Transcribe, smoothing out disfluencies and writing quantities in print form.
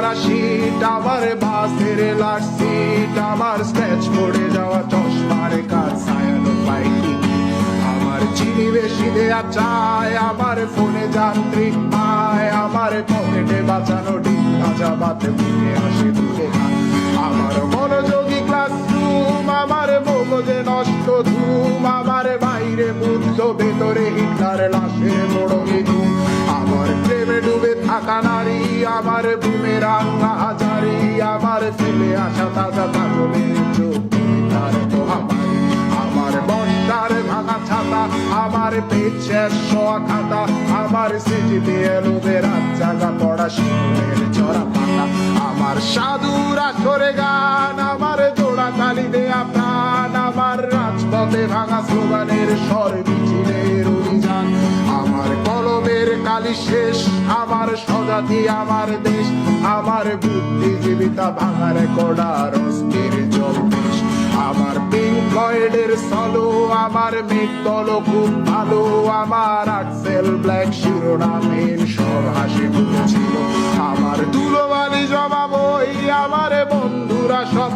পড়া শীত, আমার বাসের লাট সিট, আমার স্ক্র্যাচ পড়ে যাওয়া চশমার কাজ, ছায়ানো পাইনি আমার চিনি বেশি দেয়া চায়, আমার ফোনে যান্ত্রিক পায়, আমার পকেটে বাঁচানো ডিম ভাজা বাতে মুখে হাসি তুলে খায়, আমার মনোযোগী ক্লাসরুম, আমার মগজে নষ্ট ধুম, আমার বাইরে বুদ্ধ ভেতরে হিটলার লাশের মোড়কে ধুম, আমার প্রেমে ডুবে থাকা নারী, আমার বুমেরাং হাজারি, আমার ফেলে আসা তাজা কাজলের চোখ তার মহামারী, আমার বন্ডার ভাঙা ছাতা, আমার পেট শেষ শোয়া খাতা, আমার সেজিতে এলোবে রাত জাগা পড়া শিশুরের চড়া পাতা, আমার সাধুর আসরে গান, আমার জোড়া তালি দেয়া প্রাণ, আমার রাজপথে ভাঙা স্লোগানের স্বর মিছিলের অভিযান, আমার কলমের কালি শেষ, আমার স্বজাতি আমার দেশ, আমার বুদ্ধিজীবিতা ভাঙা রেকর্ডার অস্থির জলদেশ, আমার পিঙ্ক ফ্লয়েডের সলো, আমার মেঘদল খুব ভালো, আমার আক্সেল ব্ল্যাক শিরোনামহীন সব হাসি মুখে ছিল, আমার ধুলোবালি জমা বই, আমার বন্ধুরা সব